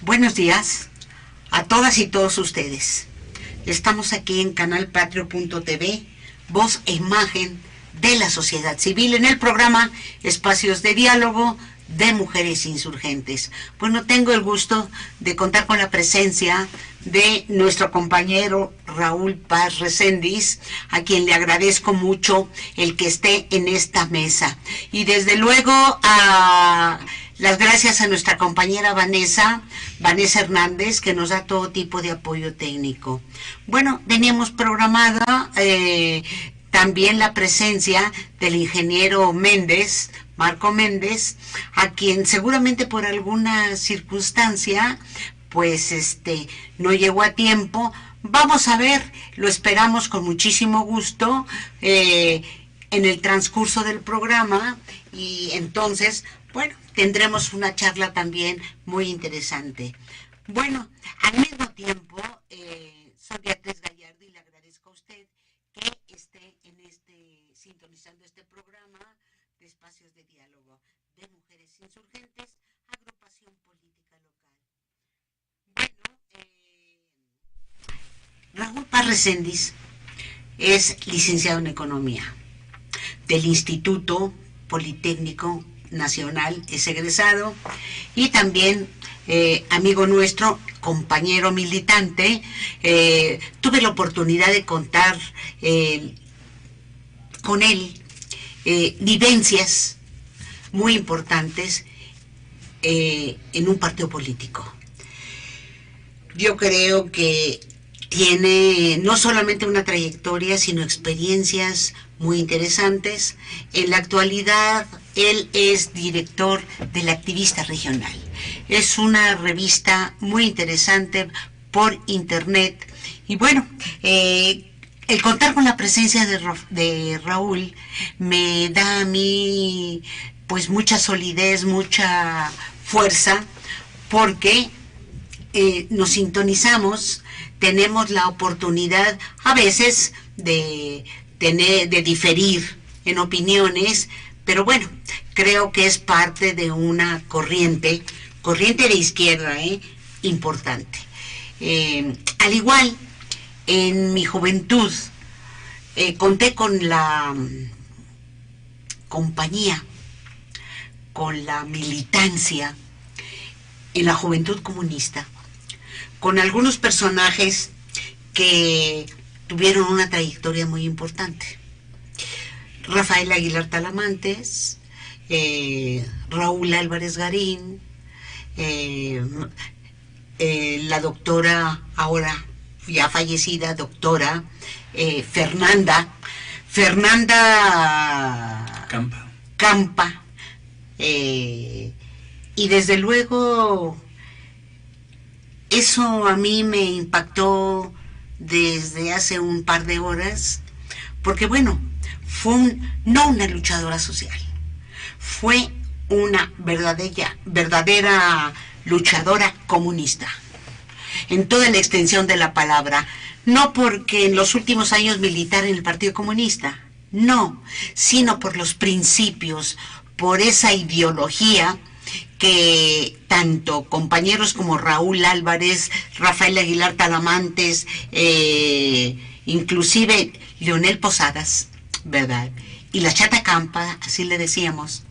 Buenos días a todas y todos ustedes. Estamos aquí en canalpatrio.tv, voz e imagen de la sociedad civil, en el programa Espacios de Diálogo de Mujeres Insurgentes. Bueno, tengo el gusto de contar con la presencia de nuestro compañero Raúl Paz Recendis, a quien le agradezco mucho el que esté en esta mesa. Y desde luego las gracias a nuestra compañera Vanessa Hernández, que nos da todo tipo de apoyo técnico. Bueno, teníamos programada también la presencia del ingeniero Méndez, Marco Méndez, a quien seguramente por alguna circunstancia, pues no llegó a tiempo. Vamos a ver, lo esperamos con muchísimo gusto en el transcurso del programa, y entonces, bueno, tendremos una charla también muy interesante. Bueno, al mismo tiempo, soy Beatriz Gallardo y le agradezco a usted que esté sintonizando este programa de Espacios de Diálogo de Mujeres Insurgentes, agrupación política local. Bueno, Raúl Paz Recendis es licenciado en Economía del Instituto Politécnico Nacional, es egresado, y también amigo nuestro, compañero militante. Tuve la oportunidad de contar con él vivencias muy importantes en un partido político. Yo creo que tiene no solamente una trayectoria, sino experiencias muy interesantes. En la actualidad, él es director de La Activista Regional. Es una revista muy interesante por internet. Y bueno, el contar con la presencia de Raúl me da a mí pues mucha solidez, mucha fuerza, porque nos sintonizamos, tenemos la oportunidad a veces de diferir en opiniones, pero bueno, creo que es parte de una corriente de izquierda, importante. Al igual, en mi juventud conté con la compañía, con la militancia en la Juventud Comunista, con algunos personajes que tuvieron una trayectoria muy importante. Rafael Aguilar Talamantes, Raúl Álvarez Garín, la doctora, ahora ya fallecida, doctora Fernanda Campa, y desde luego eso a mí me impactó desde hace un par de horas, porque bueno, fue no una luchadora social, fue una verdadera luchadora comunista, en toda la extensión de la palabra. No porque en los últimos años militara en el Partido Comunista, no, sino por los principios, por esa ideología que tanto compañeros como Raúl Álvarez, Rafael Aguilar Talamantes, inclusive Leonel Posadas, ¿verdad?, y la Chata Campa, así le decíamos,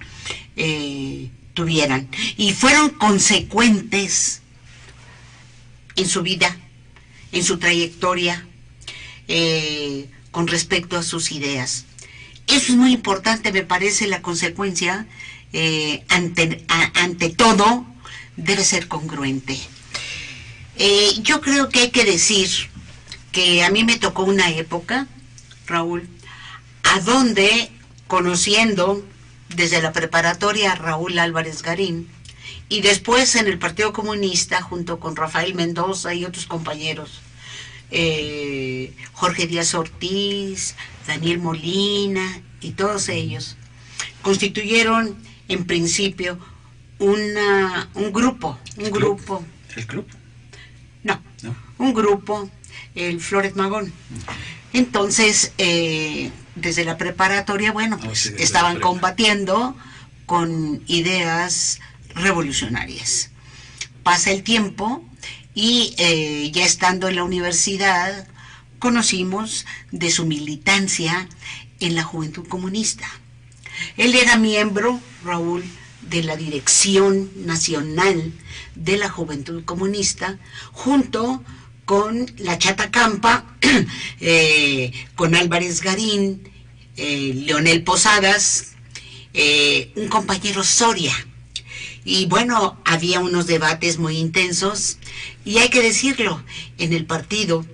tuvieran, y fueron consecuentes en su vida, en su trayectoria, con respecto a sus ideas. Eso es muy importante, me parece. La consecuencia, ante todo, debe ser congruente. Yo creo que hay que decir que a mí me tocó una época, Raúl, a donde, conociendo desde la preparatoria a Raúl Álvarez Garín, y después en el Partido Comunista, junto con Rafael Mendoza y otros compañeros, Jorge Díaz Ortiz, Daniel Molina y todos ellos, constituyeron en principio un grupo. ¿El club? No, un grupo, el Flores Magón. Entonces, desde la preparatoria, bueno, pues estaban combatiendo con ideas revolucionarias. pasa el tiempo y ya estando en la universidad conocimos de su militancia en la Juventud Comunista. Él era miembro, Raúl, de la Dirección Nacional de la Juventud Comunista, junto con la Chata Campa, con Álvarez Garín, Leonel Posadas, un compañero Soria. Y bueno, había unos debates muy intensos, y hay que decirlo, en el partido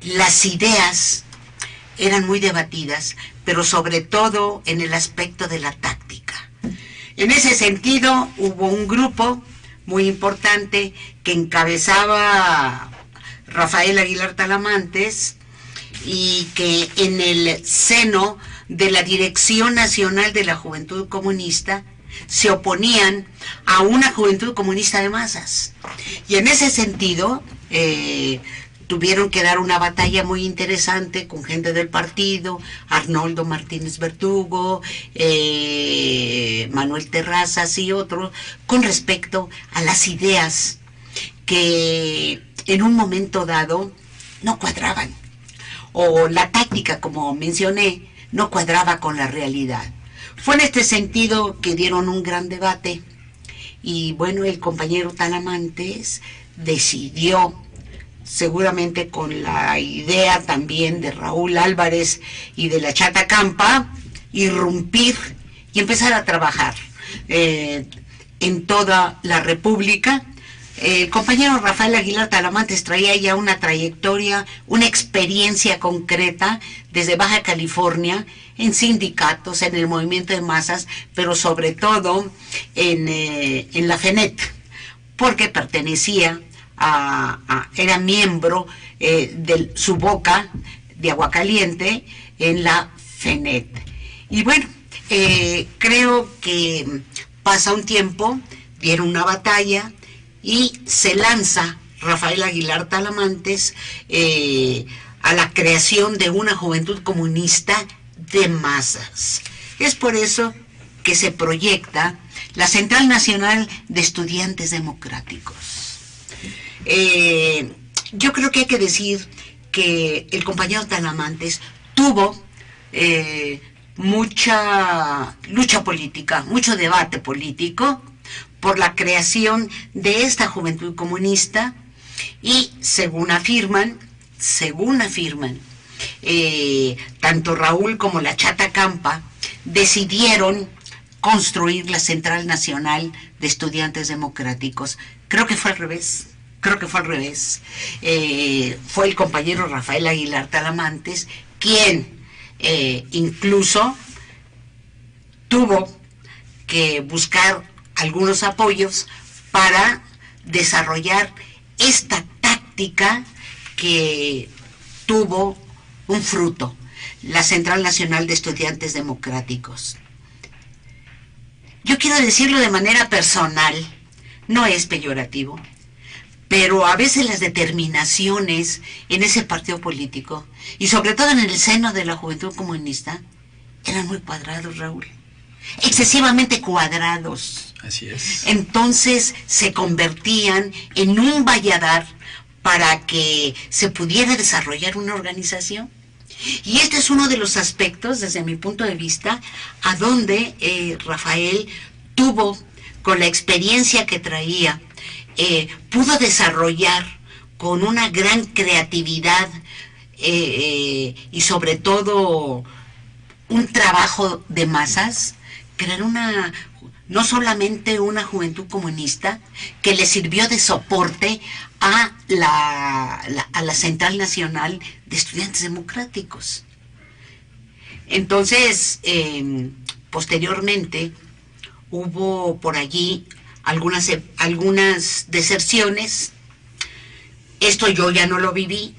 las ideas eran muy debatidas, pero sobre todo en el aspecto de la táctica. En ese sentido, hubo un grupo muy importante que encabezaba Rafael Aguilar Talamantes, y que en el seno de la Dirección Nacional de la Juventud Comunista se oponían a una juventud comunista de masas. Y en ese sentido tuvieron que dar una batalla muy interesante con gente del partido, Arnoldo Martínez Verdugo, Manuel Terrazas y otros, con respecto a las ideas que en un momento dado no cuadraban, o la táctica, como mencioné, no cuadraba con la realidad. Fue en este sentido que dieron un gran debate, y bueno, el compañero Talamantes decidió, seguramente con la idea también de Raúl Álvarez y de la Chata Campa, irrumpir y empezar a trabajar en toda la República. El compañero Rafael Aguilar Talamantes traía ya una trayectoria, una experiencia concreta desde Baja California, en sindicatos, en el movimiento de masas, pero sobre todo en la FENET, porque pertenecía era miembro de Suboca de Aguacaliente en la FENET. Y bueno, creo que pasa un tiempo, dieron una batalla, y se lanza Rafael Aguilar Talamantes a la creación de una juventud comunista de masas. Es por eso que se proyecta la Central Nacional de Estudiantes Democráticos. Yo creo que hay que decir que el compañero Talamantes tuvo mucha lucha política, mucho debate político por la creación de esta juventud comunista, y según afirman, tanto Raúl como la Chata Campa decidieron construir la Central Nacional de Estudiantes Democráticos. Creo que fue al revés. Fue el compañero Rafael Aguilar Talamantes quien incluso tuvo que buscar algunos apoyos para desarrollar esta táctica que tuvo un fruto, la Central Nacional de Estudiantes Democráticos. Yo quiero decirlo de manera personal, no es peyorativo, pero a veces las determinaciones en ese partido político, y sobre todo en el seno de la Juventud Comunista, eran muy cuadrados, Raúl, excesivamente cuadrados. Así es. Entonces se convertían en un valladar para que se pudiera desarrollar una organización. Y este es uno de los aspectos, desde mi punto de vista, a donde Rafael tuvo, con la experiencia que traía, pudo desarrollar con una gran creatividad y sobre todo un trabajo de masas, crear no solamente una juventud comunista que le sirvió de soporte a la Central Nacional de Estudiantes Democráticos. Entonces, posteriormente, hubo por allí algunas deserciones. Esto yo ya no lo viví,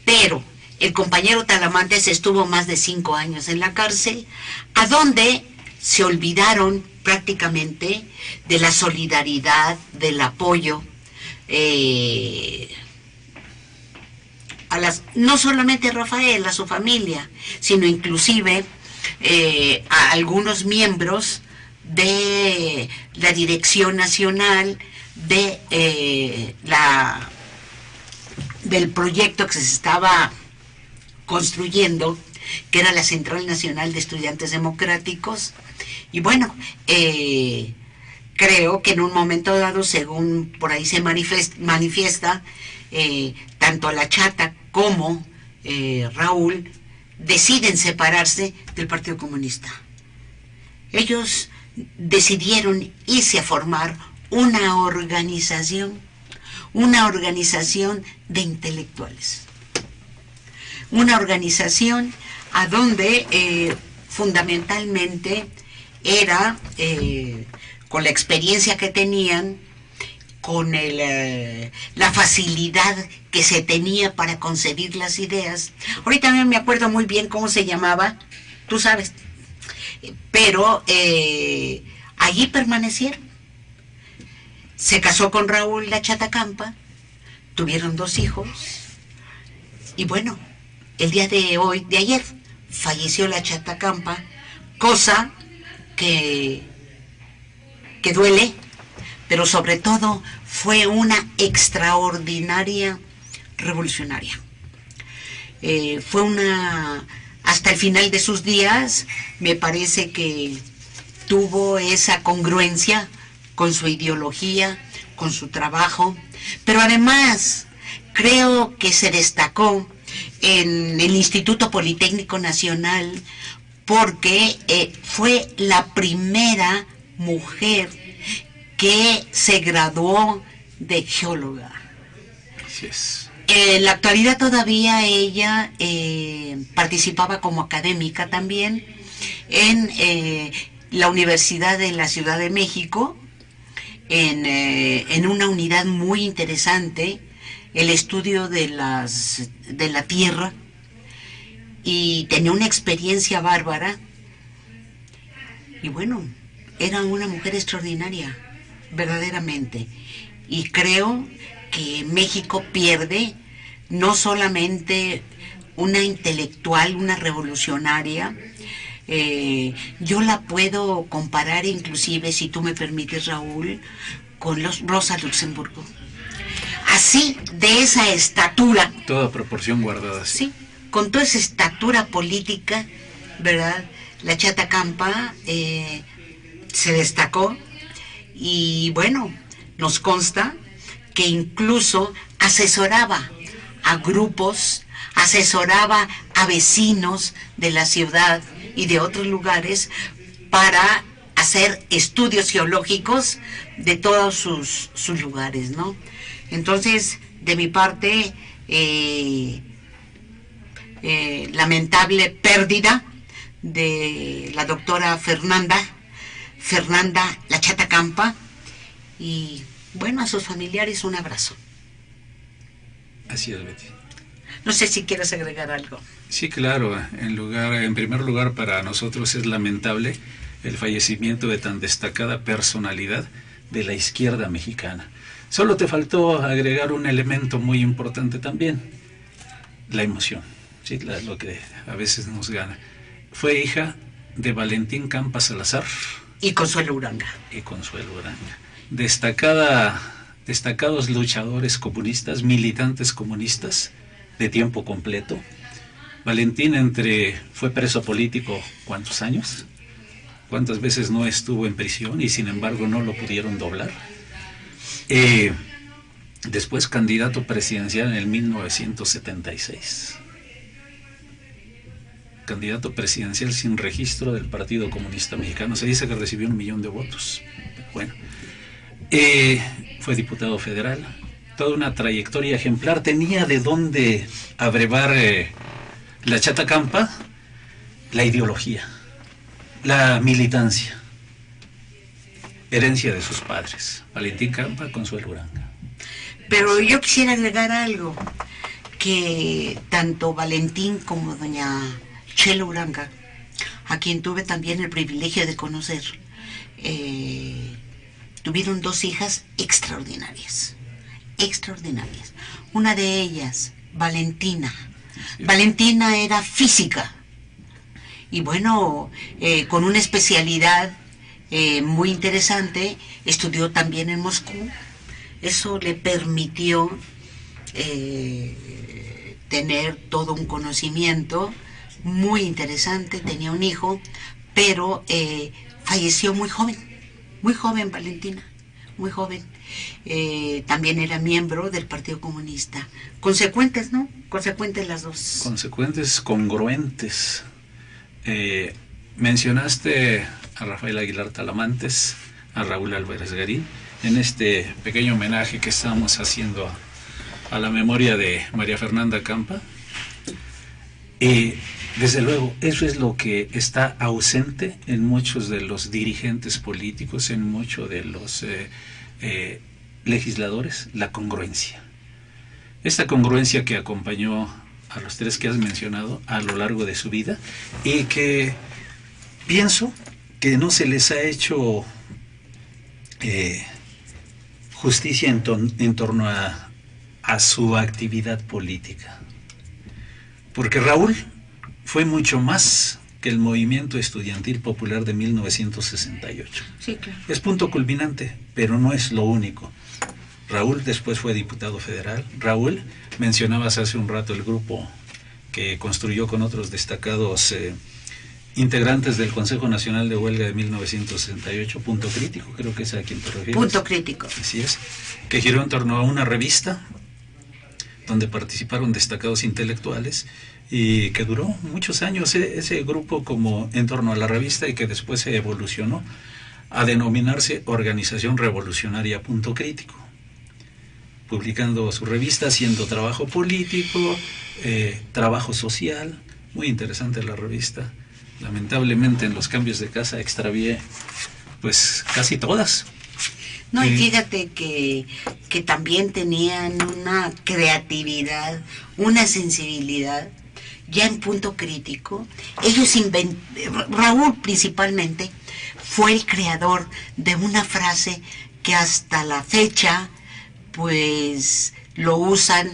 pero el compañero Talamantes estuvo más de 5 años en la cárcel, a donde se olvidaron prácticamente de la solidaridad, del apoyo no solamente a Rafael, a su familia, sino inclusive a algunos miembros de la Dirección Nacional de del proyecto que se estaba construyendo, que era la Central Nacional de Estudiantes Democráticos. Y bueno, creo que en un momento dado, según por ahí se manifiesta, tanto la Chata como Raúl deciden separarse del Partido Comunista. Ellos decidieron irse a formar una organización de intelectuales, una organización a donde fundamentalmente era, con la experiencia que tenían, con la facilidad que se tenía para concebir las ideas. Ahorita no me acuerdo muy bien cómo se llamaba, tú sabes, pero allí permanecieron. Se casó con Raúl La Chata Campa, tuvieron 2 hijos, y bueno, el día de ayer, falleció La Chata Campa, cosa que duele, pero sobre todo fue una extraordinaria revolucionaria. Fue hasta el final de sus días, me parece que tuvo esa congruencia con su ideología, con su trabajo, pero además creo que se destacó en el Instituto Politécnico Nacional porque fue la primera mujer que se graduó de geóloga. Así es. En la actualidad todavía ella participaba como académica también en la Universidad de la Ciudad de México, en una unidad muy interesante, el estudio de la Tierra, y tenía una experiencia bárbara, y bueno, era una mujer extraordinaria, verdaderamente, y creo que México pierde no solamente una intelectual, una revolucionaria. Yo la puedo comparar inclusive, si tú me permites, Raúl, con Rosa Luxemburgo. Así, de esa estatura. Toda proporción guardada. Sí, con toda esa estatura política, ¿verdad? La Chata Campa se destacó, y bueno, nos consta que incluso asesoraba a grupos, asesoraba a vecinos de la ciudad y de otros lugares para hacer estudios geológicos de todos sus lugares, ¿no? Entonces, de mi parte, lamentable pérdida de la doctora Fernanda La Chata Campa, y bueno, a sus familiares un abrazo. Así es, Betty. No sé si quieres agregar algo. Sí, claro. En primer lugar, para nosotros es lamentable el fallecimiento de tan destacada personalidad de la izquierda mexicana. Solo te faltó agregar un elemento muy importante también: la emoción, ¿sí? Lo que a veces nos gana. Fue hija de Valentín Campa Salazar y Consuelo Uranga. Destacados luchadores comunistas, militantes comunistas de tiempo completo. Valentín fue preso político, ¿cuántos años? ¿Cuántas veces no estuvo en prisión y sin embargo no lo pudieron doblar? Después candidato presidencial en el 1976. Candidato presidencial sin registro del Partido Comunista Mexicano. Se dice que recibió 1 millón de votos. Bueno, fue diputado federal, toda una trayectoria ejemplar. Tenía de dónde abrevar la Chata Campa la ideología, la militancia, herencia de sus padres, Valentín Campa, Consuelo Uranga. Pero yo quisiera agregar algo, que tanto Valentín como doña Chela Uranga, a quien tuve también el privilegio de conocer, tuvieron 2 hijas extraordinarias. Una de ellas, Valentina. Sí. Valentina era física, y bueno, con una especialidad muy interesante. Estudió también en Moscú, Eso le permitió tener todo un conocimiento muy interesante. Tenía un hijo, pero falleció muy joven Valentina, muy joven. También era miembro del Partido Comunista. Consecuentes, ¿no? Consecuentes las dos. Consecuentes, congruentes. Mencionaste a Rafael Aguilar Talamantes, a Raúl Álvarez Garín, en este pequeño homenaje que estamos haciendo a la memoria de María Fernanda Campa. Desde luego, eso es lo que está ausente en muchos de los dirigentes políticos, en muchos de los legisladores, la congruencia. Esta congruencia que acompañó a los tres que has mencionado a lo largo de su vida y que pienso que no se les ha hecho justicia en torno a su actividad política. Porque Raúl fue mucho más que el movimiento estudiantil popular de 1968. Sí, claro. Es punto culminante, pero no es lo único. Raúl después fue diputado federal. Raúl, mencionabas hace un rato el grupo que construyó con otros destacados integrantes del Consejo Nacional de Huelga de 1968, Punto Crítico, creo que es a quien te refieres. Punto Crítico. Así es, que giró en torno a una revista donde participaron destacados intelectuales y que duró muchos años ese grupo como en torno a la revista y que después se evolucionó a denominarse Organización Revolucionaria Punto Crítico, publicando su revista, haciendo trabajo político, trabajo social. Muy interesante la revista. Lamentablemente en los cambios de casa extravié pues casi todas. No, y fíjate que también tenían una creatividad, una sensibilidad, ya en Punto Crítico. Ellos Raúl principalmente fue el creador de una frase que hasta la fecha pues lo usan,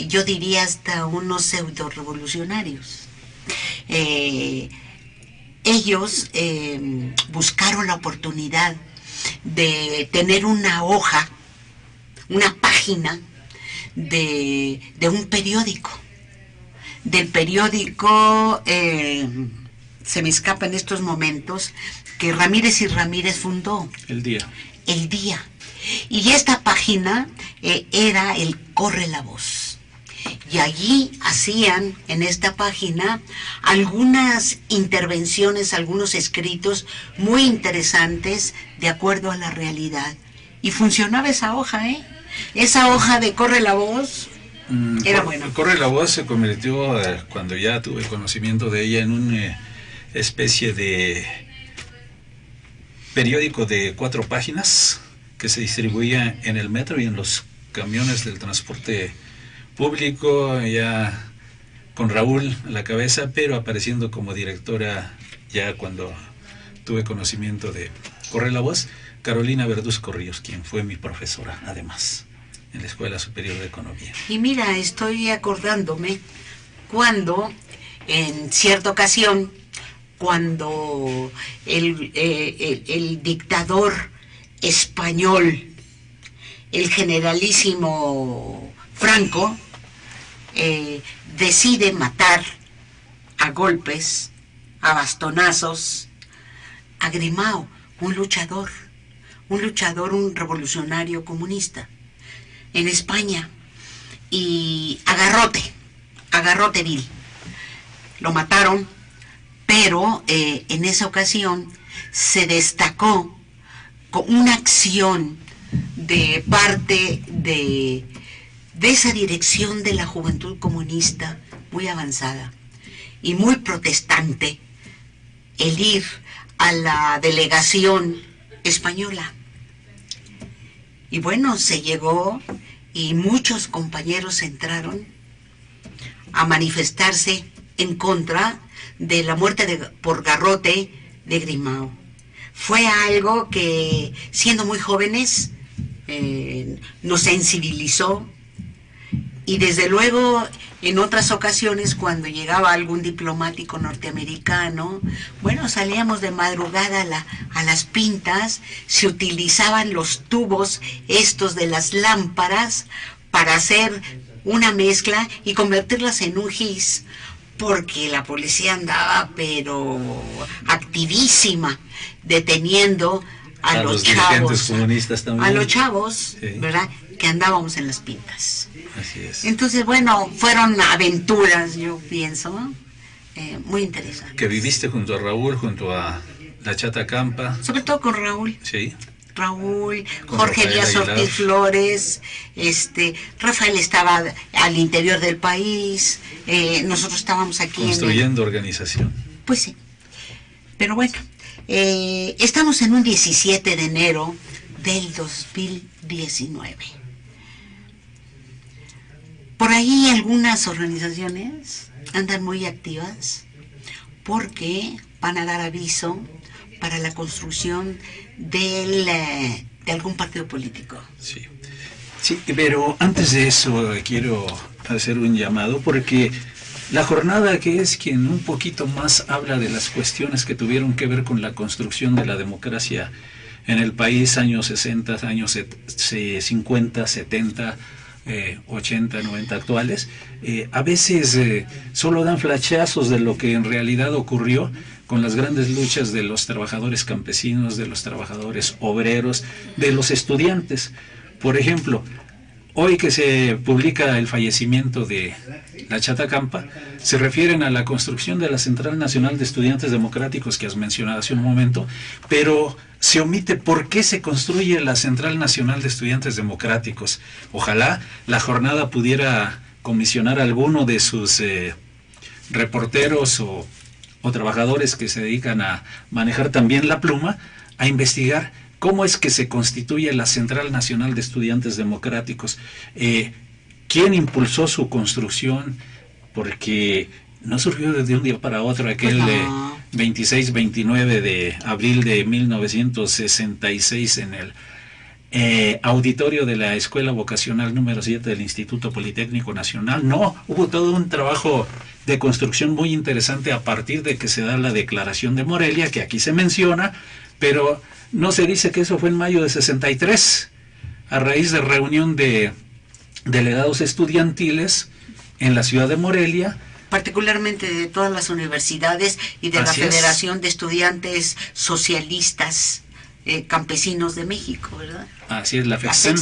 yo diría hasta unos pseudo revolucionarios. Ellos buscaron la oportunidad de tener una hoja, una página de un periódico. Del periódico, se me escapa en estos momentos, que Ramírez y Ramírez fundó. El Día. El Día. Y esta página era el Corre la Voz. Y allí hacían, en esta página, algunas intervenciones, algunos escritos muy interesantes de acuerdo a la realidad. Y funcionaba esa hoja, ¿eh? Esa hoja de Corre la Voz era buena. Corre la Voz se convirtió, cuando ya tuve conocimiento de ella, en una especie de periódico de 4 páginas que se distribuía en el metro y en los camiones del transporte público, ya con Raúl a la cabeza, pero apareciendo como directora ya cuando tuve conocimiento de Corre la Voz, Carolina Verduzco Ríos, quien fue mi profesora además en la Escuela Superior de Economía. Y mira, estoy acordándome cuando en cierta ocasión, cuando el dictador español, el generalísimo Franco, decide matar a golpes, a bastonazos, a Grimao, un luchador, un revolucionario comunista en España, y a Garrote vil. Lo mataron, pero en esa ocasión se destacó con una acción de parte de esa dirección de la juventud comunista muy avanzada y muy protestante, el ir a la delegación española. Y bueno, se llegó y muchos compañeros entraron a manifestarse en contra de la muerte por garrote de Grimao. Fue algo que, siendo muy jóvenes, nos sensibilizó, y desde luego En otras ocasiones, cuando llegaba algún diplomático norteamericano, bueno, salíamos de madrugada a las pintas, se utilizaban los tubos estos de las lámparas para hacer una mezcla y convertirlas en un gis, porque la policía andaba pero activísima, deteniendo a los dirigentes chavos, comunistas también. a los chavos, Sí. ¿verdad?, que andábamos en las pintas. Así es. Entonces, bueno, fueron aventuras, yo pienso, muy interesantes. Que viviste junto a Raúl, junto a la Chata Campa. Sobre todo con Raúl. Sí. Raúl, Con Jorge Rafael Díaz Aguilar. Ortiz Flores, Rafael estaba al interior del país, nosotros estábamos aquí Construyendo organización. Pues sí, pero bueno, estamos en un 17 de enero del 2019. Por ahí algunas organizaciones andan muy activas porque van a dar aviso para la construcción de algún partido político. Sí. Sí, pero antes de eso quiero hacer un llamado porque la jornada, que es quien un poquito más habla de las cuestiones que tuvieron que ver con la construcción de la democracia en el país, años 60, años 50, 70, 80, 90 actuales, a veces solo dan flashazos de lo que en realidad ocurrió con las grandes luchas de los trabajadores campesinos, de los trabajadores obreros, de los estudiantes. Por ejemplo, hoy que se publica el fallecimiento de la Chata Campa, se refieren a la construcción de la Central Nacional de Estudiantes Democráticos que has mencionado hace un momento, pero se omite por qué se construye la Central Nacional de Estudiantes Democráticos. Ojalá la jornada pudiera comisionar a alguno de sus reporteros o trabajadores que se dedican a manejar también la pluma, a investigar cómo es que se constituye la Central Nacional de Estudiantes Democráticos, quién impulsó su construcción, porque no surgió desde un día para otro aquel 26-29 de abril de 1966 en el auditorio de la Escuela Vocacional número 7 del Instituto Politécnico Nacional. No, hubo todo un trabajo de construcción muy interesante a partir de que se da la Declaración de Morelia, que aquí se menciona, pero no se dice que eso fue en mayo de 63, a raíz de reunión de delegados estudiantiles en la ciudad de Morelia, particularmente de todas las universidades y de la Federación de Estudiantes Socialistas Campesinos de México, ¿verdad? Así es, la FEXEM,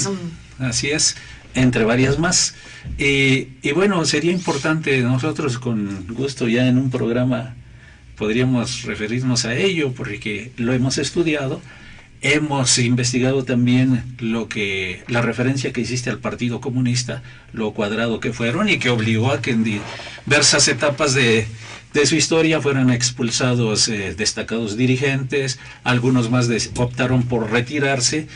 así es, entre varias más. Y bueno, sería importante, nosotros con gusto ya en un programa podríamos referirnos a ello, porque lo hemos estudiado. Hemos investigado también la referencia que hiciste al Partido Comunista, lo cuadrado que fueron y que obligó a que en diversas etapas de su historia fueran expulsados destacados dirigentes, algunos más optaron por retirarse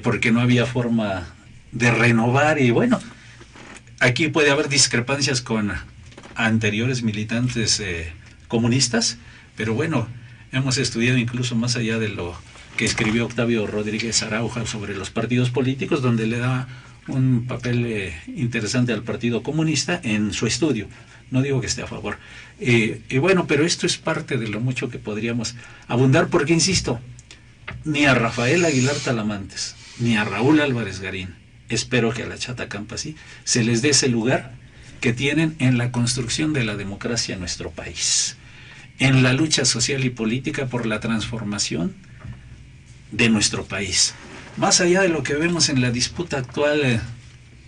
porque no había forma de renovar, y bueno, aquí puede haber discrepancias con anteriores militantes comunistas, pero bueno, hemos estudiado incluso más allá de lo que escribió Octavio Rodríguez Arauja sobre los partidos políticos, donde le da un papel interesante al Partido Comunista en su estudio. No digo que esté a favor. Y bueno, pero esto es parte de lo mucho que podríamos abundar, porque insisto, ni a Rafael Aguilar Talamantes, ni a Raúl Álvarez Garín, espero que a la Chata Campa sí, se les dé ese lugar que tienen en la construcción de la democracia en nuestro país, en la lucha social y política por la transformación de nuestro país. Más allá de lo que vemos en la disputa actual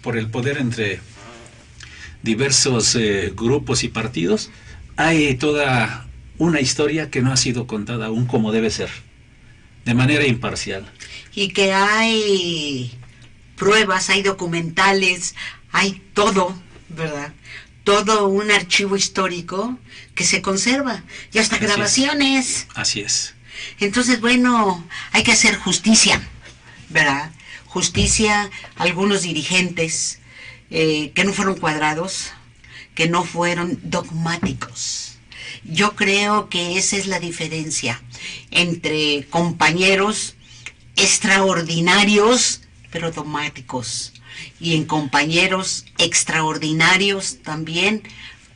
por el poder entre diversos grupos y partidos, hay toda una historia que no ha sido contada aún como debe ser, de manera imparcial. Y que hay pruebas, hay documentales, hay todo, ¿verdad? Todo un archivo histórico que se conserva, y hasta grabaciones. Así es. Entonces, bueno, hay que hacer justicia, ¿verdad? Justicia a algunos dirigentes que no fueron cuadrados, que no fueron dogmáticos. Yo creo que esa es la diferencia entre compañeros extraordinarios pero dogmáticos, y en compañeros extraordinarios también,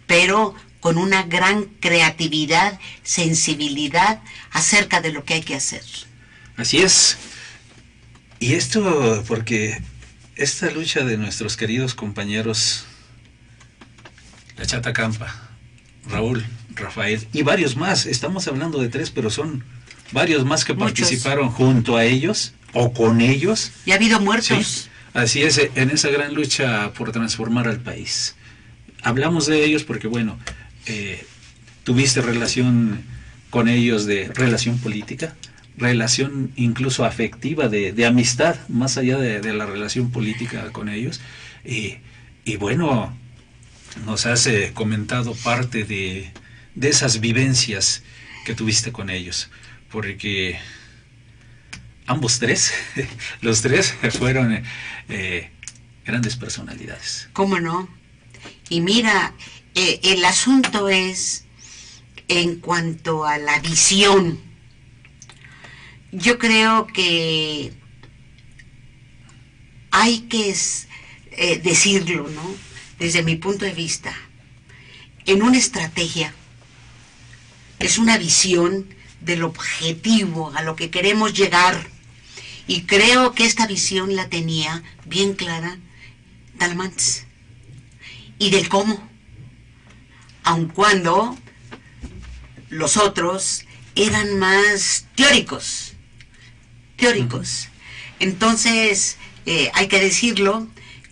pero con una gran creatividad, sensibilidad acerca de lo que hay que hacer. Así es. Y esto porque esta lucha de nuestros queridos compañeros, la Chata Campa, Raúl, Rafael y varios más, estamos hablando de 3, pero son varios más que Muchos participaron junto a ellos o con ellos. Y ha habido muertos. Sí, así es, en esa gran lucha por transformar al país. Hablamos de ellos porque, bueno, tuviste relación con ellos, de relación política, relación incluso afectiva, de amistad, más allá de la relación política con ellos. Y bueno, nos has comentado parte de esas vivencias que tuviste con ellos, porque ambos 3, los 3 fueron grandes personalidades. ¿Cómo no? Y mira, el asunto es, en cuanto a la visión, yo creo que hay que decirlo, ¿no? Desde mi punto de vista, en una estrategia, es una visión del objetivo a lo que queremos llegar, y creo que esta visión la tenía bien clara Talamantes, y del cómo, aun cuando los otros eran más teóricos. Entonces, hay que decirlo,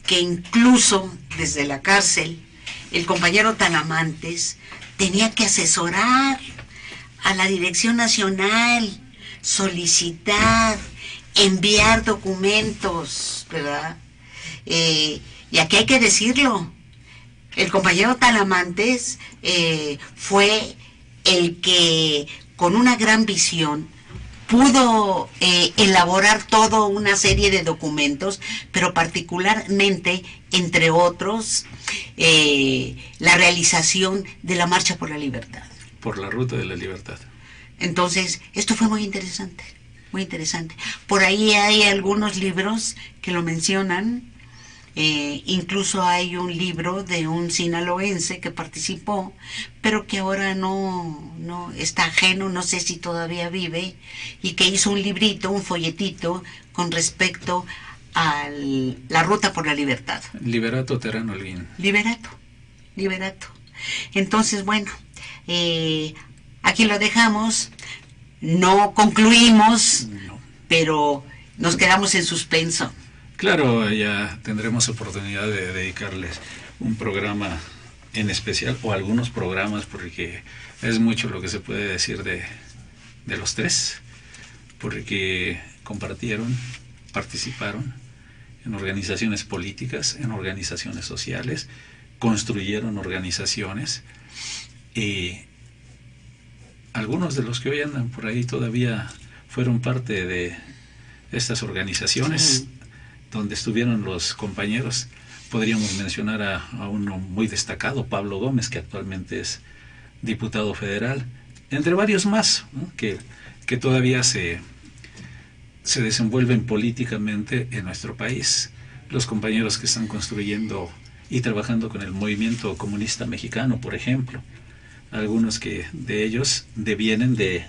que incluso desde la cárcel, el compañero Talamantes tenía que asesorar a la Dirección Nacional, solicitar, enviar documentos, ¿verdad? Y aquí hay que decirlo, el compañero Talamantes fue el que, con una gran visión, pudo elaborar toda una serie de documentos, pero particularmente, entre otros, la realización de la Marcha por la Libertad. Por la Ruta de la Libertad. Entonces, esto fue muy interesante, muy interesante. Por ahí hay algunos libros que lo mencionan. Incluso hay un libro de un sinaloense que participó, pero que ahora no está ajeno, no sé si todavía vive, y que hizo un librito, un folletito con respecto a la Ruta por la Libertad. Liberato Terrano Holguín. Liberato. Entonces, bueno, aquí lo dejamos, no concluimos, no, pero nos quedamos en suspenso. Claro, ya tendremos oportunidad de dedicarles un programa en especial, o algunos programas, porque es mucho lo que se puede decir de los 3, porque compartieron, participaron en organizaciones políticas, en organizaciones sociales, construyeron organizaciones, y algunos de los que hoy andan por ahí todavía fueron parte de estas organizaciones. Donde estuvieron los compañeros. Podríamos mencionar a uno muy destacado, Pablo Gómez, que actualmente es diputado federal, entre varios más, ¿no? que todavía se desenvuelven políticamente en nuestro país. Los compañeros que están construyendo y trabajando con el movimiento comunista mexicano, por ejemplo. Algunos de ellos devienen de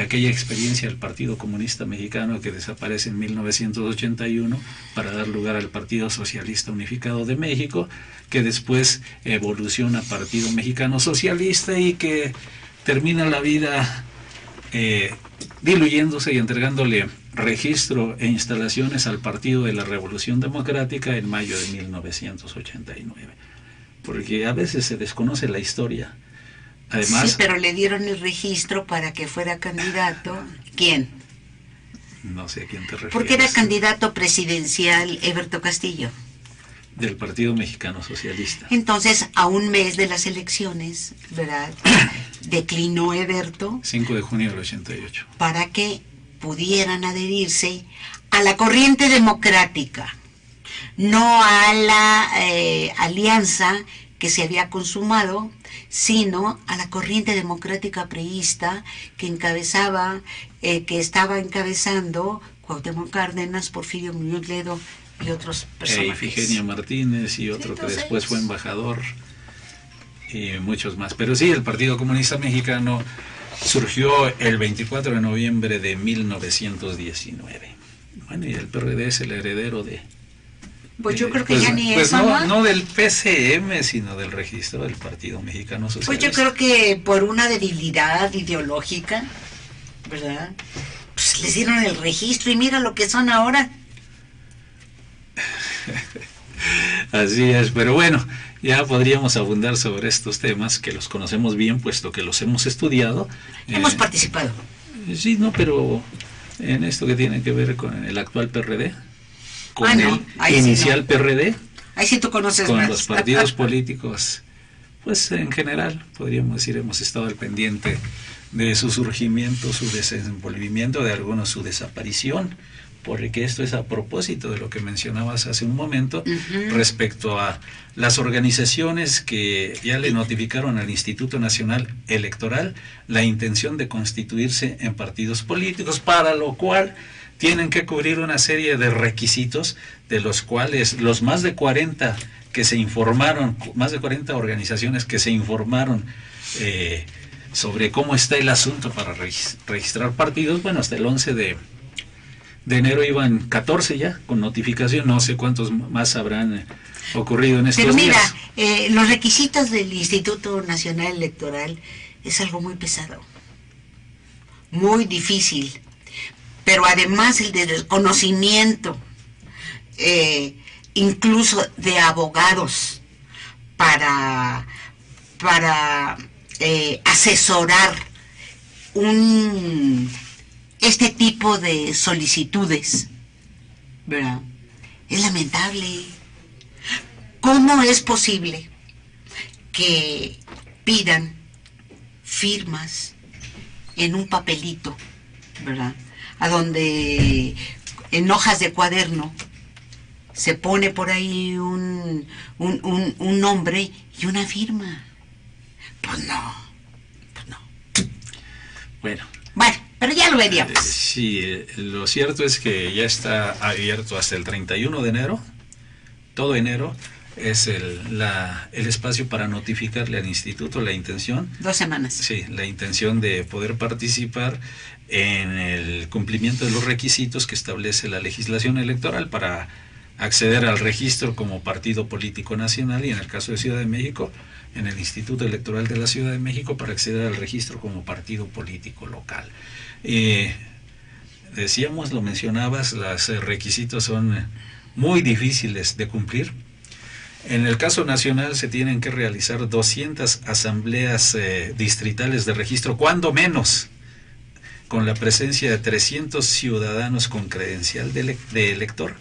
aquella experiencia del Partido Comunista Mexicano, que desaparece en 1981 para dar lugar al Partido Socialista Unificado de México, que después evoluciona a Partido Mexicano Socialista y que termina la vida diluyéndose y entregándole registro e instalaciones al Partido de la Revolución Democrática en mayo de 1989. Porque a veces se desconoce la historia. Además, sí, pero le dieron el registro para que fuera candidato. ¿Quién? No sé a quién te refieres. Porque era candidato presidencial Eberto Castillo. Del Partido Mexicano Socialista. Entonces, a un mes de las elecciones, ¿verdad? Declinó Eberto. 5 de junio del 88. Para que pudieran adherirse a la corriente democrática, no a la alianza que se había consumado, sino a la corriente democrática priista que encabezaba, que estaba encabezando Cuauhtémoc Cárdenas, Porfirio Muñoz Ledo y otros personajes. Ifigenia Martínez y otro que Entonces, después fue embajador y muchos más. Pero sí, el Partido Comunista Mexicano surgió el 24 de noviembre de 1919. Bueno, y el PRD es el heredero de... Pues yo creo que pues, ya ni pues eso, ¿no? no del PCM, sino del registro del Partido Mexicano Socialista. Pues yo creo que por una debilidad ideológica, ¿verdad? Pues les dieron el registro y mira lo que son ahora. Así es, pero bueno, ya podríamos abundar sobre estos temas que los conocemos bien, puesto que los hemos estudiado. Hemos participado. Sí, no, pero en esto que tiene que ver con el actual PRD, con el inicial sí, no. PRD, ahí sí tú conoces con más. Los partidos políticos, pues en general, podríamos decir, hemos estado al pendiente de su surgimiento, su desenvolvimiento, de algunos su desaparición, porque esto es a propósito de lo que mencionabas hace un momento, respecto a las organizaciones que ya le notificaron al Instituto Nacional Electoral la intención de constituirse en partidos políticos, para lo cual tienen que cubrir una serie de requisitos, de los cuales los más de 40 que se informaron, más de 40 organizaciones que se informaron sobre cómo está el asunto para registrar partidos, bueno, hasta el 11 de enero iban 14 ya con notificación, no sé cuántos más habrán ocurrido en estos días. Pero mira, los requisitos del Instituto Nacional Electoral es algo muy pesado, muy difícil, pero además el del conocimiento, incluso de abogados, para asesorar este tipo de solicitudes, ¿verdad? Es lamentable. ¿Cómo es posible que pidan firmas en un papelito, ¿verdad? A donde en hojas de cuaderno se pone por ahí un nombre y una firma? Pues no. Bueno, pero ya lo veríamos. Sí, lo cierto es que ya está abierto hasta el 31 de enero, todo enero es el espacio para notificarle al instituto la intención. 2 semanas. Sí, la intención de poder participar en el cumplimiento de los requisitos que establece la legislación electoral para acceder al registro como partido político nacional, y en el caso de Ciudad de México, en el Instituto Electoral de la Ciudad de México, para acceder al registro como partido político local. Decíamos, lo mencionabas, los requisitos son muy difíciles de cumplir. En el caso nacional se tienen que realizar 200 asambleas distritales de registro, cuando menos, con la presencia de 300 ciudadanos con credencial de elector,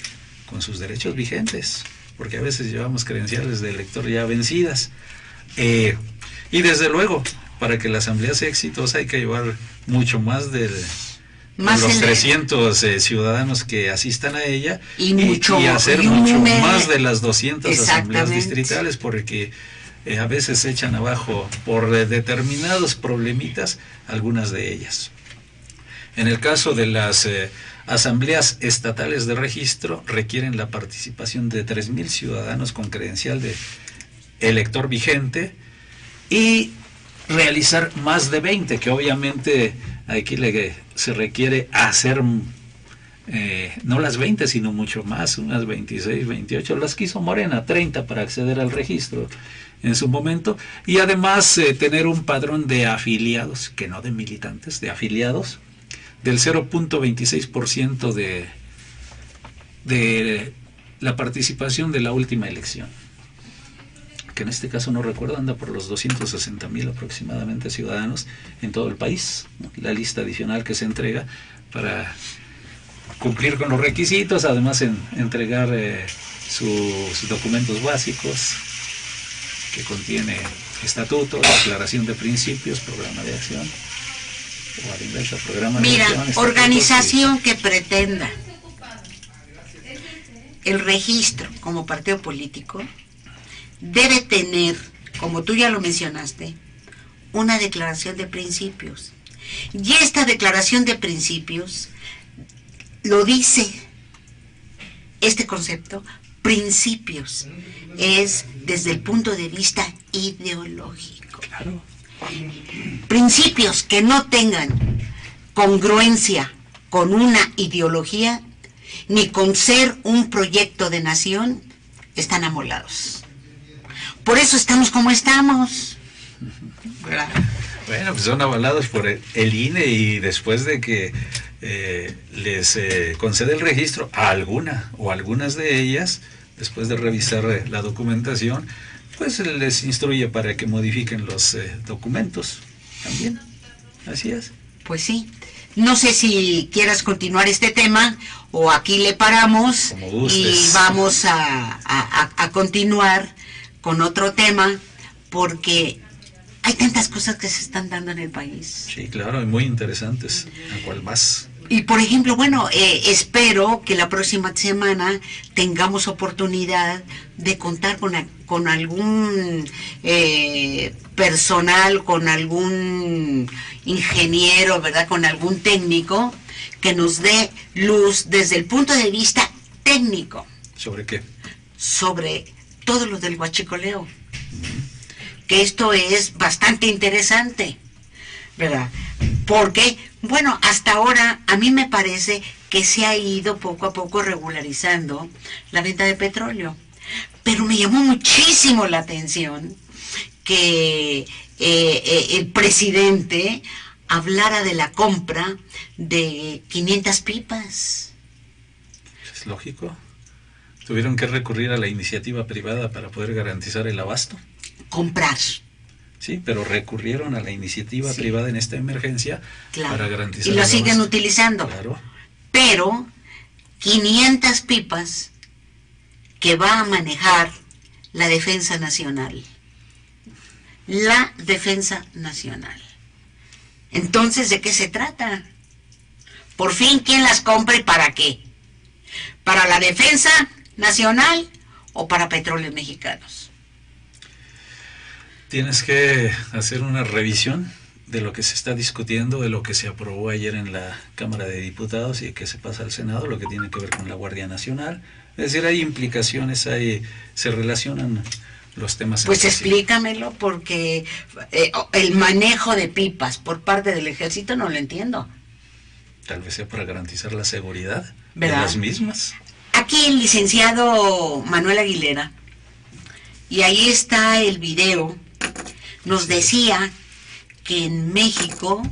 con sus derechos vigentes, porque a veces llevamos credenciales de elector ya vencidas. Y desde luego, para que la asamblea sea exitosa hay que llevar mucho más de los 300 ciudadanos que asistan a ella, y hacer mucho más de las 200 asambleas distritales, porque a veces se echan abajo por determinados problemitas algunas de ellas. En el caso de las asambleas estatales de registro, requieren la participación de 3,000 ciudadanos con credencial de elector vigente, y realizar más de 20, que obviamente aquí se requiere hacer no las 20, sino mucho más, unas 26, 28, las que hizo Morena, 30 para acceder al registro en su momento, y además tener un padrón de afiliados, que no de militantes, de afiliados, del 0.26% de la participación de la última elección, que en este caso no recuerdo, anda por los 260,000 aproximadamente ciudadanos en todo el país, ¿no? La lista adicional que se entrega para cumplir con los requisitos, además entregar sus documentos básicos, que contiene estatuto, declaración de principios, programa de acción, o a la inversa, programa de acción. Mira, organización que pretenda el registro como partido político debe tener, como tú ya lo mencionaste, una declaración de principios. Y esta declaración de principios lo dice este concepto, principios, es desde el punto de vista ideológico. Claro. Principios que no tengan congruencia con una ideología ni con ser un proyecto de nación están amolados. Por eso estamos como estamos. ¿Verdad? Bueno, pues son avalados por el INE, y después de que les concede el registro a alguna o algunas de ellas, después de revisar la documentación, pues les instruye para que modifiquen los documentos también. Así es. Pues sí. No sé si quieras continuar este tema o aquí le paramos y vamos a continuar con otro tema, porque hay tantas cosas que se están dando en el país. Sí, claro, y muy interesantes. ¿A cuál más? Y por ejemplo, bueno, espero que la próxima semana tengamos oportunidad de contar con algún personal, con algún ingeniero, ¿verdad? Con algún técnico que nos dé luz desde el punto de vista técnico. ¿Sobre qué? Sobre todo lo del huachicoleo. Que esto es bastante interesante, ¿verdad? Porque, bueno, hasta ahora a mí me parece que se ha ido poco a poco regularizando la venta de petróleo. Pero me llamó muchísimo la atención que el presidente hablara de la compra de 500 pipas. Es lógico. Tuvieron que recurrir a la iniciativa privada para poder garantizar el abasto. Comprar. Sí, pero recurrieron a la iniciativa privada en esta emergencia, claro, para garantizar. Y lo siguen utilizando. Claro. Pero 500 pipas que va a manejar la Defensa Nacional. La Defensa Nacional. Entonces, ¿de qué se trata? Por fin, ¿quién las compra y para qué? ¿Para la Defensa Nacional o para Petróleos Mexicanos? Tienes que hacer una revisión de lo que se está discutiendo, de lo que se aprobó ayer en la Cámara de Diputados y que se pasa al Senado, lo que tiene que ver con la Guardia Nacional. Es decir, hay implicaciones, se relacionan los temas. Pues explícamelo, porque el manejo de pipas por parte del ejército no lo entiendo. Tal vez sea para garantizar la seguridad, ¿verdad?, de las mismas. Aquí el licenciado Manuel Aguilera, y ahí está el video, nos decía que en México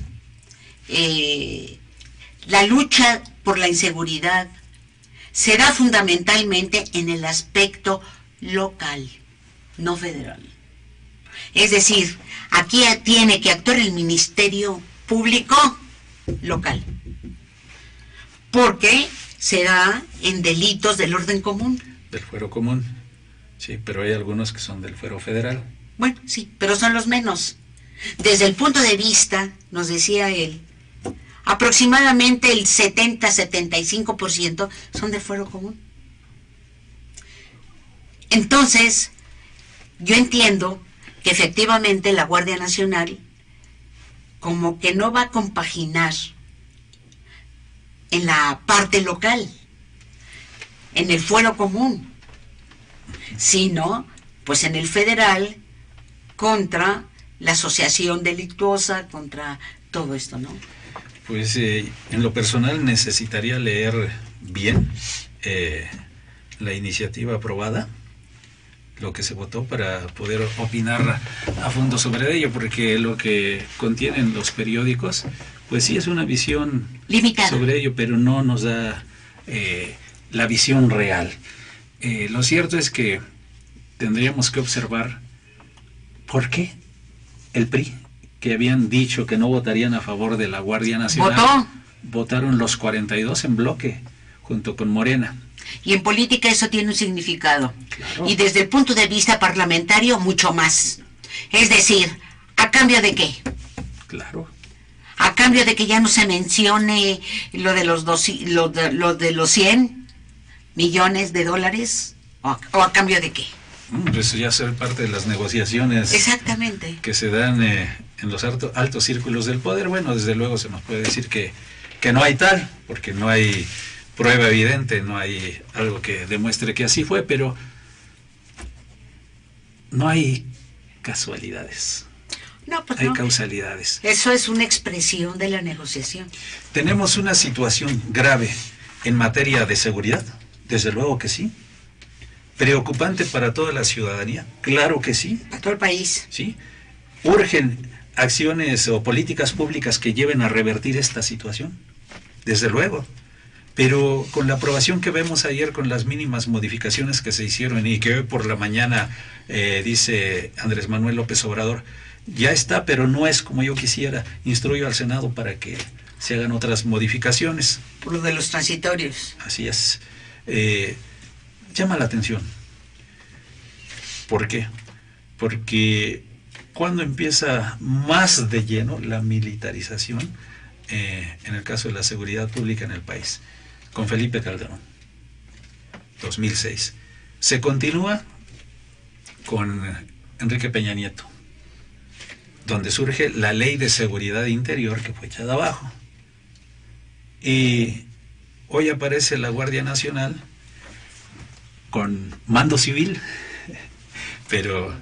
la lucha por la inseguridad se da fundamentalmente en el aspecto local, no federal. Es decir, aquí tiene que actuar el Ministerio Público local, porque se da en delitos del orden común. Del fuero común, sí, pero hay algunos que son del fuero federal. Bueno, sí, pero son los menos. Desde el punto de vista, nos decía él, aproximadamente el 70-75% son de fuero común. Entonces, yo entiendo que efectivamente la Guardia Nacional como que no va a compaginar en la parte local, en el fuero común, sino pues en el federal, contra la asociación delictuosa, contra todo esto, ¿no? Pues en lo personal necesitaría leer bien la iniciativa aprobada, lo que se votó, para poder opinar a fondo sobre ello, porque lo que contienen los periódicos, pues sí es una visión limitada sobre ello, pero no nos da la visión real. Lo cierto es que tendríamos que observar por qué el PRI, que habían dicho que no votarían a favor de la Guardia Nacional, votaron los 42 en bloque, junto con Morena. Y en política eso tiene un significado. Claro. Y desde el punto de vista parlamentario, mucho más. Es decir, ¿a cambio de qué? Claro. A cambio de que ya no se mencione lo de los 100 millones de dólares, o a cambio de qué. Pues ya ser parte de las negociaciones. Exactamente. Que se dan en los altos círculos del poder. Bueno, desde luego se nos puede decir que no hay tal, porque no hay prueba evidente, no hay algo que demuestre que así fue, pero no hay casualidades. No, pues hay no. Causalidades. Eso es una expresión de la negociación. ¿Tenemos una situación grave en materia de seguridad? Desde luego que sí. ¿Preocupante para toda la ciudadanía? Claro que sí. Para todo el país. ¿Sí? ¿Urgen acciones o políticas públicas que lleven a revertir esta situación? Desde luego. Pero con la aprobación que vemos ayer, con las mínimas modificaciones que se hicieron y que hoy por la mañana dice Andrés Manuel López Obrador, ya está, pero no es como yo quisiera. Instruyo al Senado para que se hagan otras modificaciones. Por lo de los transitorios. Así es. Llama la atención. ¿Por qué? Porque cuando empieza más de lleno la militarización, en el caso de la seguridad pública en el país, con Felipe Calderón, 2006. Se continúa con Enrique Peña Nieto, donde surge la Ley de Seguridad Interior, que fue echada abajo. Y hoy aparece la Guardia Nacional con mando civil, pero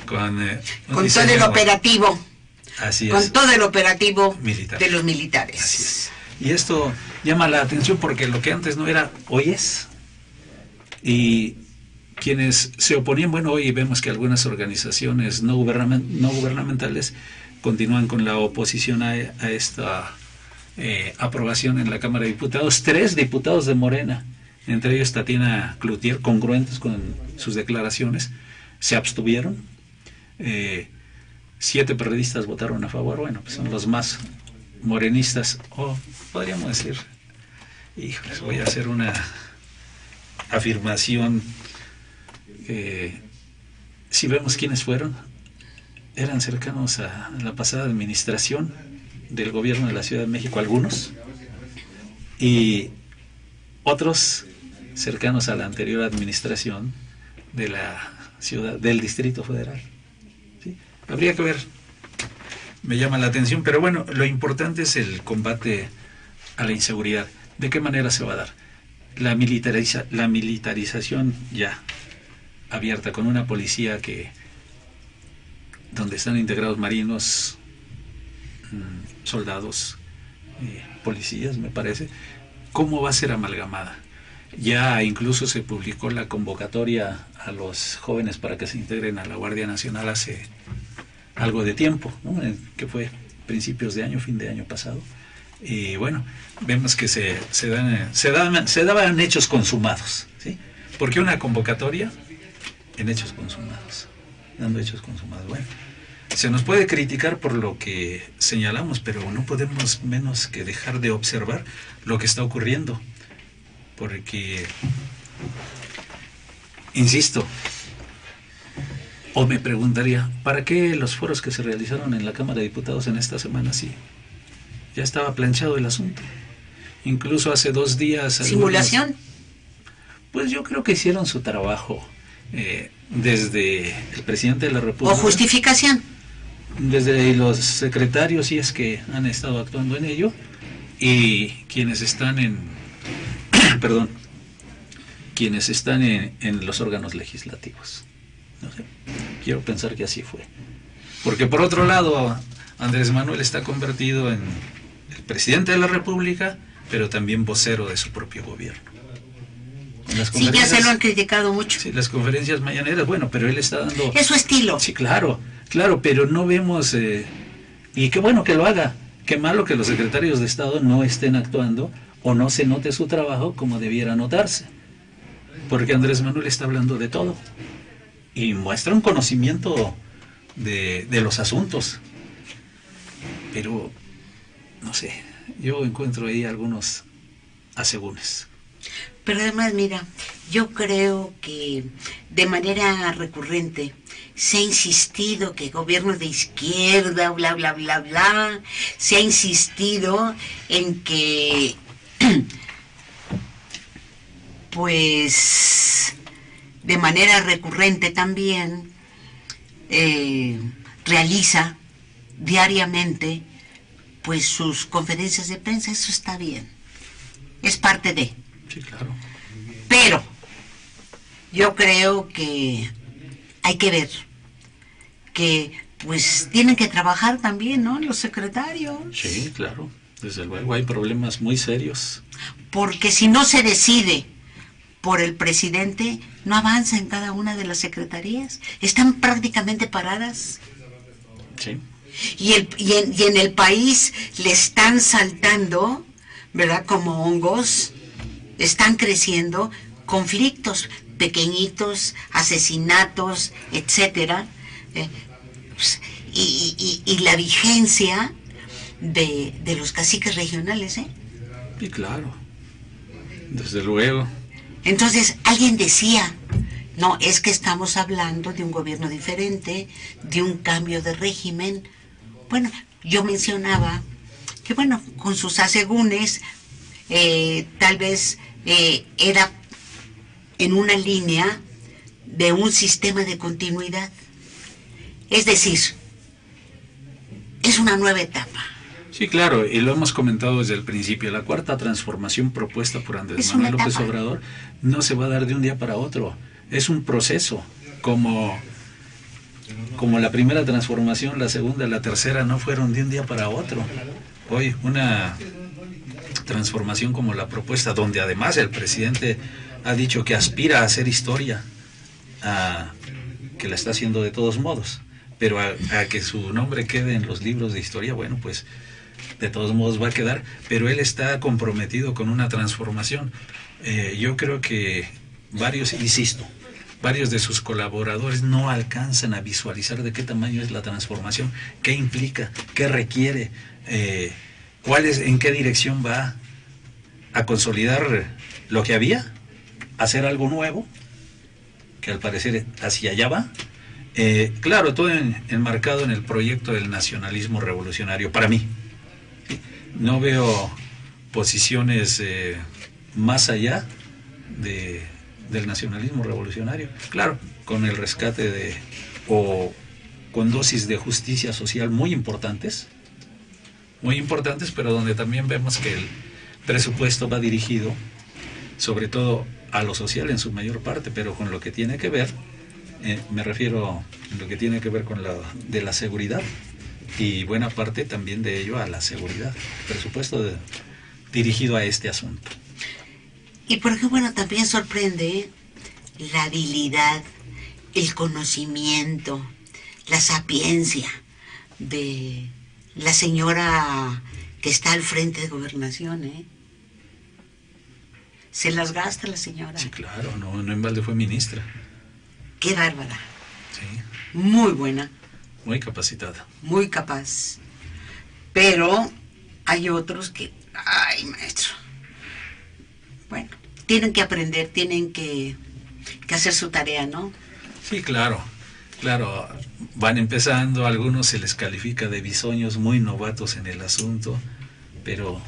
con todo el operativo. Así es. Con todo el operativo militar de los militares. Así es. Y esto llama la atención porque lo que antes no era, hoy es. Y quienes se oponían, bueno, hoy vemos que algunas organizaciones no gubernamentales continúan con la oposición a esta aprobación en la Cámara de Diputados. 3 diputados de Morena, entre ellos Tatiana Cloutier, congruentes con sus declaraciones, se abstuvieron. 7 periodistas votaron a favor. Bueno, pues son los más morenistas, o podríamos decir, híjoles, voy a hacer una afirmación, si vemos quiénes fueron, eran cercanos a la pasada administración del gobierno de la Ciudad de México, algunos, y otros cercanos a la anterior administración de la ciudad, del Distrito Federal. ¿Sí? Habría que ver. Me llama la atención, pero bueno, lo importante es el combate a la inseguridad. ¿De qué manera se va a dar? La militarización ya abierta, con una policía donde están integrados marinos, soldados, policías, me parece. ¿Cómo va a ser amalgamada? Ya incluso se publicó la convocatoria a los jóvenes para que se integren a la Guardia Nacional hace algo de tiempo, ¿no? Que fue principios de año, fin de año pasado. Y bueno, vemos que se daban hechos consumados, ¿sí? ¿Por qué una convocatoria en hechos consumados? Dando hechos consumados. Bueno, se nos puede criticar por lo que señalamos, pero no podemos menos que dejar de observar lo que está ocurriendo. Porque, insisto, o me preguntaría, ¿para qué los foros que se realizaron en la Cámara de Diputados en esta semana? Sí, ya estaba planchado el asunto. Incluso hace 2 días... ¿Simulación? Pues yo creo que hicieron su trabajo desde el presidente de la República. ¿O justificación? Desde los secretarios, si es que han estado actuando en ello, y quienes están quienes están en los órganos legislativos. No sé, quiero pensar que así fue. Porque por otro lado, Andrés Manuel está convertido en el presidente de la República, pero también vocero de su propio gobierno. Sí, ya se lo han criticado mucho. Sí, las conferencias mañaneras, bueno, pero él está dando... Es su estilo. Sí, claro, pero no vemos... y qué bueno que lo haga. Qué malo que los secretarios de Estado no estén actuando o no se note su trabajo como debiera notarse. Porque Andrés Manuel está hablando de todo. Y muestra un conocimiento de los asuntos. Pero, no sé, yo encuentro ahí algunos asegúnes. Pero además, mira, yo creo que de manera recurrente se ha insistido que gobierno de izquierda, bla, bla, bla, bla, se ha insistido en que, pues, de manera recurrente también realiza diariamente, pues, sus conferencias de prensa. Eso está bien, es parte de... Sí, claro. Pero yo creo que hay que ver que pues tienen que trabajar también, ¿no? Los secretarios. Sí, claro. Desde luego hay problemas muy serios. Porque si no se decide por el presidente, no avanza en cada una de las secretarías. Están prácticamente paradas. Sí. Y en el país le están saltando, ¿verdad? Como hongos, están creciendo conflictos pequeñitos, asesinatos, etcétera. Y la vigencia de los caciques regionales, ¿eh? Y claro, desde luego. Entonces, alguien decía, no, es que estamos hablando de un gobierno diferente, de un cambio de régimen. Bueno, yo mencionaba que, bueno, con sus asegúnes, tal vez era en una línea de un sistema de continuidad. Es decir, es una nueva etapa. Sí, claro, y lo hemos comentado desde el principio. La cuarta transformación propuesta por Andrés Manuel López Obrador no se va a dar de un día para otro. Es un proceso, como la primera transformación, la segunda, la tercera no fueron de un día para otro. Hoy una transformación como la propuesta, donde además el presidente ha dicho que aspira a hacer historia, que la está haciendo de todos modos, pero a que su nombre quede en los libros de historia, bueno, pues de todos modos va a quedar, pero él está comprometido con una transformación. Yo creo que varios de sus colaboradores no alcanzan a visualizar de qué tamaño es la transformación, qué implica, qué requiere, en qué dirección va a consolidar lo que había, hacer algo nuevo, que al parecer hacia allá va. Claro, todo enmarcado en el proyecto del nacionalismo revolucionario, para mí. No veo posiciones más allá del nacionalismo revolucionario. Claro, con el rescate o con dosis de justicia social muy importantes, pero donde también vemos que el presupuesto va dirigido sobre todo a lo social en su mayor parte, pero con lo que tiene que ver, me refiero a lo que tiene que ver con de la seguridad, y buena parte también de ello a la seguridad, presupuesto dirigido a este asunto. Y por ejemplo, bueno, también sorprende la habilidad, el conocimiento, la sapiencia de la señora que está al frente de Gobernación, ¿eh? Se las gasta la señora. Sí, claro, no en balde fue ministra. Qué bárbara. Sí. Muy buena. Muy capacitada. Muy capaz. Pero hay otros que, ay, maestro. Bueno, tienen que aprender, tienen que hacer su tarea, ¿no? Sí, claro. Claro, van empezando, a algunos se les califica de bisoños, muy novatos en el asunto, pero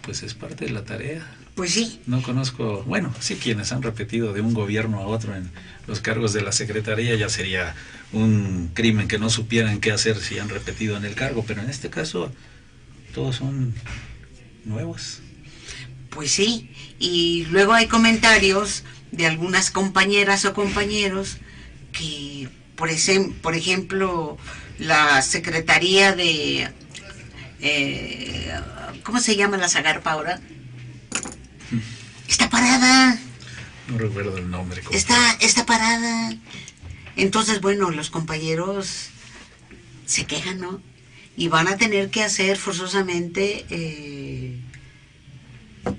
pues es parte de la tarea. Pues sí. No conozco, bueno, sí, quienes han repetido de un gobierno a otro en los cargos de la Secretaría, ya sería un crimen que no supieran qué hacer si han repetido en el cargo, pero en este caso todos son nuevos. Pues sí, y luego hay comentarios de algunas compañeras o compañeros que, por ejemplo, la Secretaría de... ¿cómo se llama la Zagarpa ahora? Está parada. No recuerdo el nombre. Está parada. Entonces, bueno, los compañeros se quejan, ¿no? Y van a tener que hacer forzosamente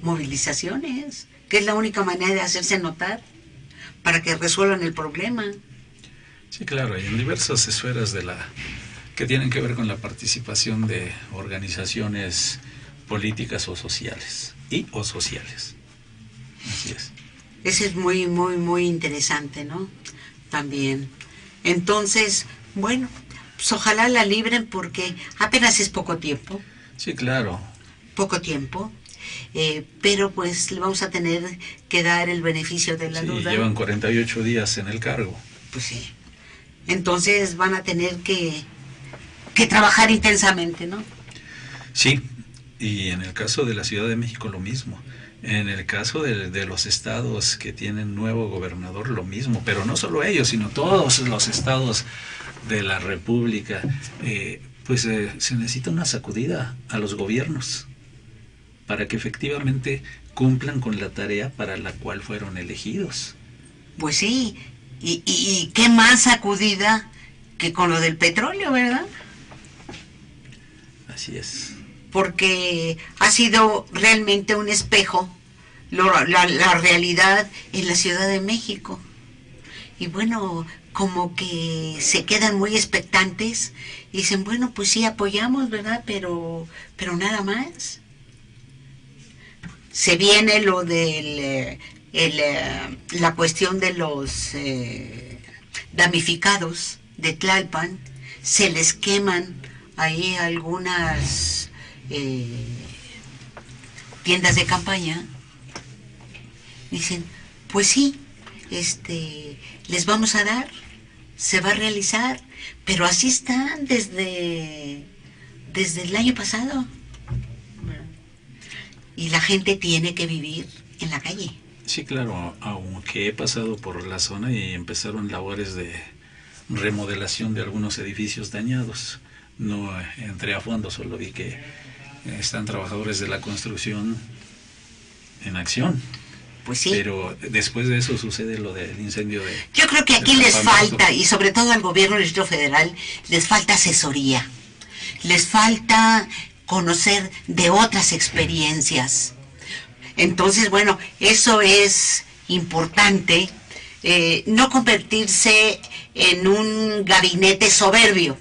movilizaciones, que es la única manera de hacerse notar para que resuelvan el problema. Sí, claro, y en diversas esferas que tienen que ver con la participación de organizaciones políticas o sociales. Así es. Ese es muy, muy, muy interesante, ¿no? También. Entonces, bueno, pues ojalá la libren porque apenas es poco tiempo. Sí, claro. Poco tiempo. Pero pues le vamos a tener que dar el beneficio de la duda. Llevan 48 días en el cargo. Pues sí. Entonces van a tener que trabajar intensamente, ¿no? Sí, y en el caso de la Ciudad de México lo mismo. En el caso de los estados que tienen nuevo gobernador, lo mismo, pero no solo ellos, sino todos los estados de la República, se necesita una sacudida a los gobiernos para que efectivamente cumplan con la tarea para la cual fueron elegidos. Pues sí, y qué más sacudida que con lo del petróleo, ¿verdad? Así es. Porque ha sido realmente un espejo la realidad en la Ciudad de México. Y bueno, como que se quedan muy expectantes y dicen, bueno, pues sí apoyamos, ¿verdad? Pero nada más. Se viene lo del la cuestión de los damnificados de Tlalpan, se les queman ahí algunas tiendas de campaña. Dicen, pues sí, les vamos a dar, se va a realizar, pero así están desde el año pasado. Y la gente tiene que vivir en la calle. Sí, claro, aunque he pasado por la zona y empezaron labores de remodelación de algunos edificios dañados. No entré a fondo, solo vi que están trabajadores de la construcción en acción. Pues sí. Pero después de eso sucede lo del incendio de... Yo creo que aquí les falta, y sobre todo al gobierno del Distrito Federal, les falta asesoría. Les falta conocer de otras experiencias. Entonces, bueno, eso es importante, no convertirse en un gabinete soberbio,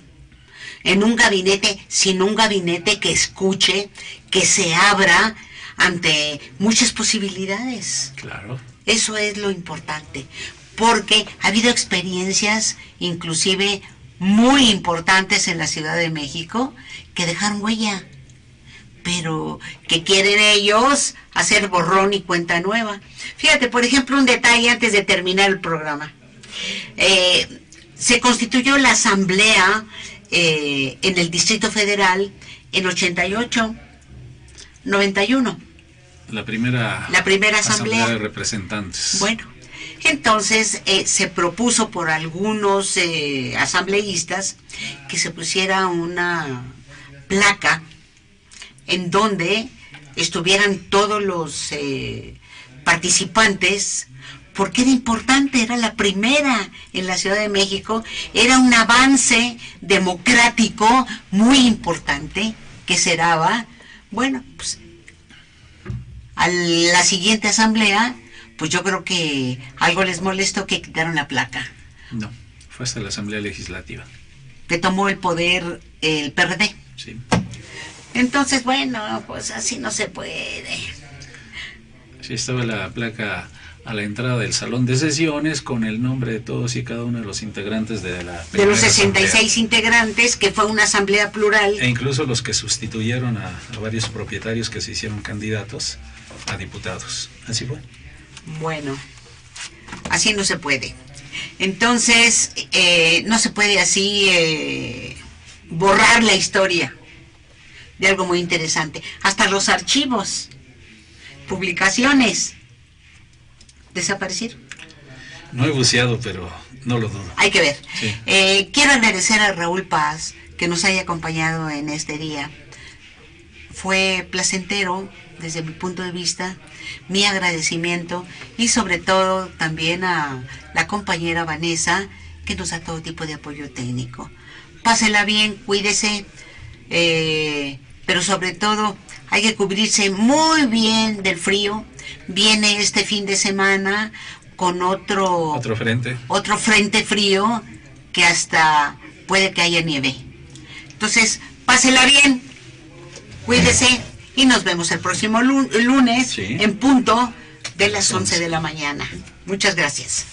en un gabinete, sino un gabinete que escuche, que se abra ante muchas posibilidades. Claro. Eso es lo importante, porque ha habido experiencias inclusive muy importantes en la Ciudad de México que dejaron huella, pero que quieren ellos hacer borrón y cuenta nueva. Fíjate, por ejemplo, un detalle antes de terminar el programa. Se constituyó la asamblea en el Distrito Federal en 88, 91. La primera asamblea de representantes. Bueno, entonces se propuso por algunos asambleístas que se pusiera una placa en donde estuvieran todos los participantes, porque era importante, era la primera en la Ciudad de México, era un avance democrático muy importante que se daba. Bueno, pues a la siguiente asamblea, pues yo creo que algo les molestó que quitaron la placa. No, fue hasta la Asamblea Legislativa. Que tomó el poder el PRD. Sí. Entonces, bueno, pues así no se puede. Sí, estaba la placa a la entrada del salón de sesiones con el nombre de todos y cada uno de los integrantes de la de los 66 asamblea. Integrantes, que fue una asamblea plural. E incluso los que sustituyeron a varios propietarios que se hicieron candidatos a diputados. Así fue. Bueno, así no se puede. Entonces, no se puede así borrar la historia de algo muy interesante. Hasta los archivos, publicaciones, desaparecieron. No he buceado, pero no lo dudo. Hay que ver. Sí. Quiero agradecer a Raúl Paz que nos haya acompañado en este día. Fue placentero desde mi punto de vista, mi agradecimiento, y sobre todo también a la compañera Vanessa, que nos da todo tipo de apoyo técnico. Pásela bien, cuídese, pero sobre todo hay que cubrirse muy bien del frío. Viene este fin de semana con otro frente frío que hasta puede que haya nieve. Entonces, pásela bien, cuídese y nos vemos el próximo lunes, sí, en punto de las 11 de la mañana. Muchas gracias.